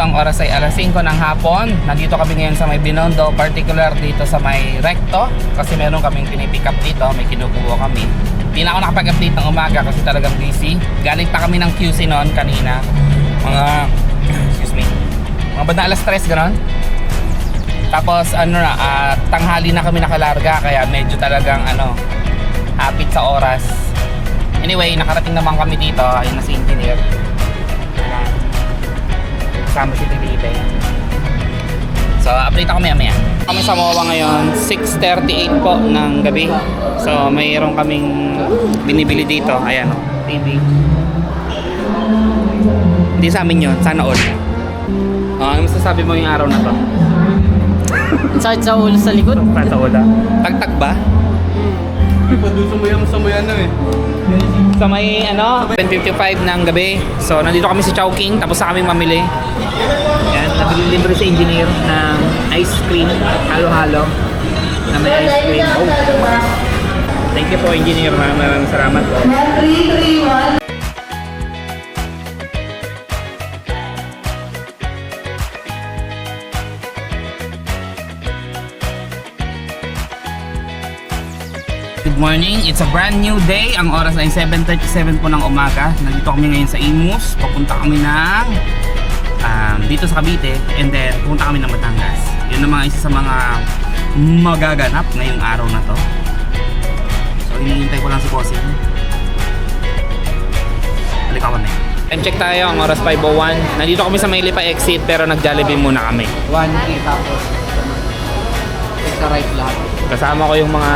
ang oras ay alas 5 ng hapon. Nandito kami ngayon sa may Binondo, particular dito sa may Recto. Kasi meron kaming pinipick up dito, may kinukuha kami. Hindi na ako nakapag-update ng umaga kasi talagang busy. Galing pa kami ng QC noon kanina. Mga banda alas 3 gano'n. Tapos tanghali na kami nakalarga kaya medyo talagang hapit sa oras. Anyway, nakarating naman kami dito. Ayun na si engineer. Kasama si Tilibe. So, update ako maya. Kami sa MOA ngayon, 6:38 po ng gabi. So, mayroon kaming binibili dito. Ayan o, TV. Hindi sa amin yun, sana all. Ano masasabi mo yung araw na to? Sakit sa ulo sa likod. Sakit sa ulo? Tagtag ba? Sa may ano eh. Sa may 10:55 ng gabi. So, nandito kami sa Chowking. Tapos sa kaming mamili. Yan, nabili libre sa engineer ng ice cream. Halo-halo. Na may ice cream. Oh. Thank you po, engineer. Maraming salamat po. Good morning, it's a brand new day. Ang oras ay 7:37 po ng umaga. Nandito kami ngayon sa Imus. Papunta kami ng dito sa Cavite. And then pupunta kami ng Batangas. Yun ang mga isa sa mga magaganap ngayong araw na to. So hinihintay ko lang si Bossing. Balik ako na. Time check tayo, ang oras 5:01. Nandito kami sa Maylipa exit pero nag-Jollibee muna kami. 1K tapos sa right lahat. Kasama ko yung mga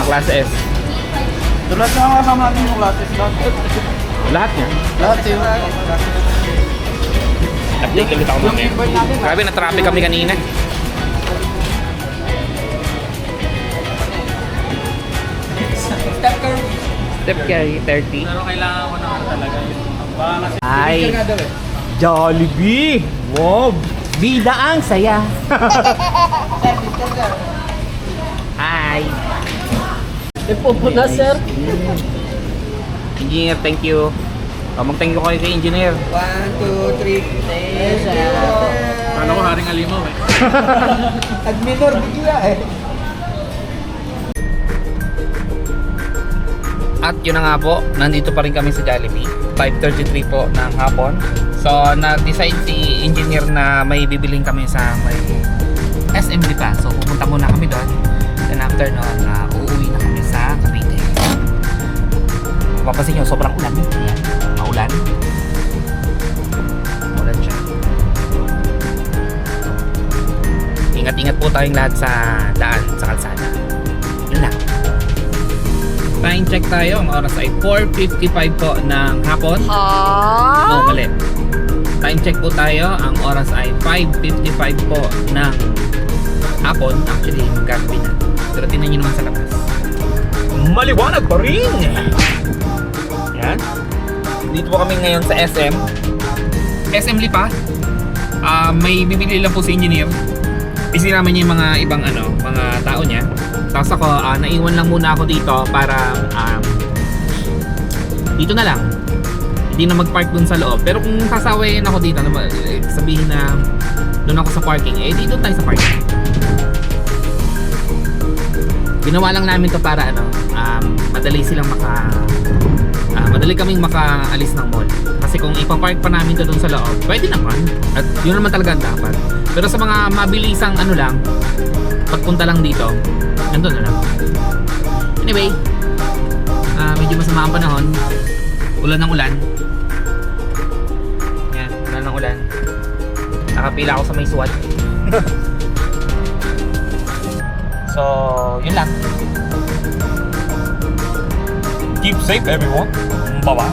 class S. Tulad na nga kasama natin yung classes lahat. Lahat niya. Lahat yun. Update ulit ako mamaya. Grabe, na-traffic kami kanina. Step carry 30. Pero kailangan ko na talaga yun. Ay, Jollibee! Wow! Bida ang saya! Hi! Ipupuna sir. Engineer, thank you. Mag-thank you kayo kay engineer. 1, 2, 3. Thank you. Paano ko haring alimaw eh. Adminor bigla eh. At yun na nga po, nandito pa rin kami sa Jollibee. 5:33 po ng hapon. So, na-decide si engineer na may bibiling kami sa may SM Lipa. So, pupunta muna kami doon. Then after noon, uuwi na kami sa Cavite. Mapapansin nyo, sobrang ulan. Ayan, maulan. Maulan siya. Ingat-ingat po tayong lahat sa daan, sa kalsada. Yun lang. Time check tayo. Ang oras ay 4:55 po ng hapon. Oh, mali. Time check po tayo. Ang oras ay 5:55 po ng hapon. Actually, magkagabi na. Pero tingnan nyo naman sa labas. Maliwanag pa rin! Yan. Dito po kami ngayon sa SM. SM Lipa. May bibili lang po si engineer. Isinama niya yung mga ibang mga tao niya. Tapos ako, naiwan lang muna ako dito para dito na lang. Hindi na mag-park dun sa loob. Pero kung sasawayin ako dito, sabihin na doon ako sa parking, dito tayo sa parking. Ginawa lang namin to para madali silang madali kaming makaalis ng mall. Kasi kung ipapark pa namin to doon sa loob, pwede naman. At yun naman talaga ang dapat. Pero sa mga mabilisang lang, pagpunta lang dito, nandun na lang. Anyway, medyo masama ang panahon. Ulan ng ulan. Yan, ulan ng ulan. Nakapila ako sa may SWAT. So, yun lang. Keep safe everyone. Bye-bye.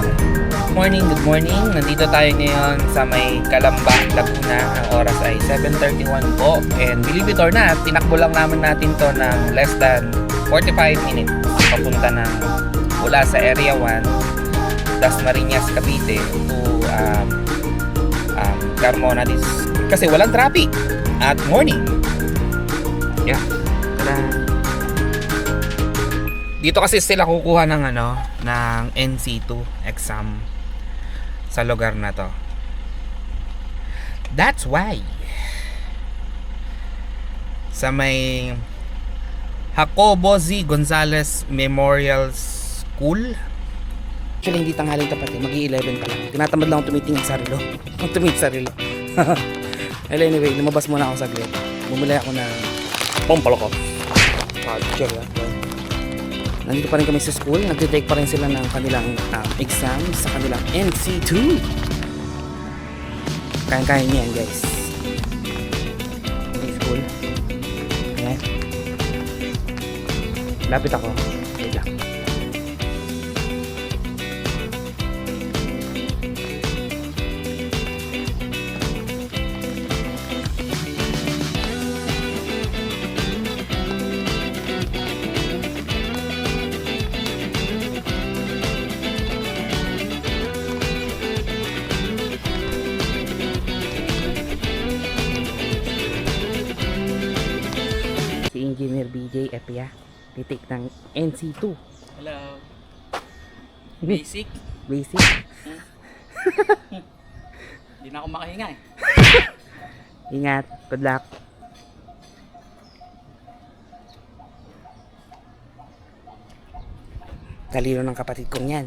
Good morning. Nandito tayo ngayon sa may Calamba, Laguna. Ang oras ay 7:31 po. And believe it or not, tinakbo lang namin natin to ng less than 45 minutes. Papunta ng mula sa Area 1, Dasmariñas, Cavite to Carmona. Kasi walang traffic at morning. Yeah. Tada. Dito kasi sila kukuha ng ng NC2 exam sa lugar na to. That's why. Sa may Jacobo Z. Gonzalez Memorial School. Actually, hindi tanghaling tapat eh. Mag-i-11 pa lang. Tinatamad lang akong tumitingin sa relo. Tumingin sa relo. Anyway, lumabas muna ako saglit. Bumili ako ng pampaloko. Charger yan. Nandito pa rin kami sa school. Nagtitake pa rin sila ng kanilang exam sa kanilang NC2. Kaya-kaya niya yan, guys. May school. Ayan. Lapit ako. Wait lang. Si Engineer BJ Epia titik ng NC2. Hello. Basic. Basic. Hindi na ako makahinga eh. Ingat. Good luck. Talino ng kapatid kong yan.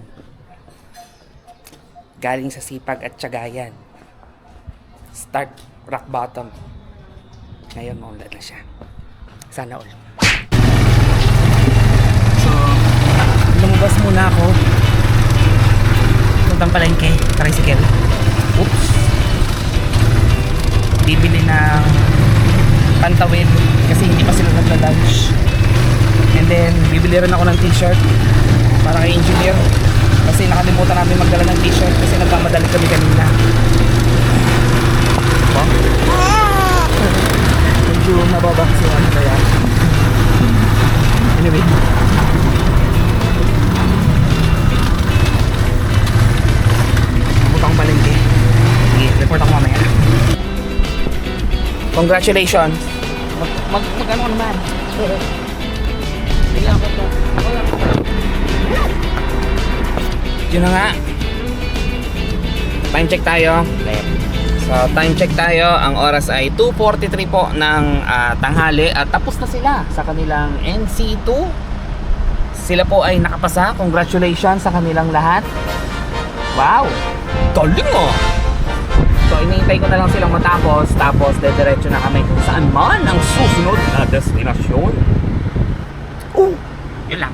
Galing sa sipag at tiyaga yan. Start rock bottom. Ngayon maunlad na siya. Sana all. So, lumabas muna ako. Puntang palengke. Tricycle. Oops. Bibili ng pantawid kasi hindi pa sila nagla-lunch. And then, bibili rin ako ng t-shirt para kay engineer. Kasi nakalimutan namin magdala ng t-shirt kasi nagkamadali kami kanina. Medyo nababaksuhan kaya. Anyway. Butang palengke. Sige, report ako mamaya. Congratulations. Mag-ano ko naman. Bigyan ko to. Yun na nga. Time check tayo. So, time check tayo. Ang oras ay 2:43 po ng tanghali at tapos na sila sa kanilang NC2. Sila po ay nakapasa. Congratulations sa kanilang lahat. Wow! Galing mo! So, iniintay ko na lang silang matapos. Tapos, dediretso na kami kung saan man ang susunod na destinasyon. Yun lang.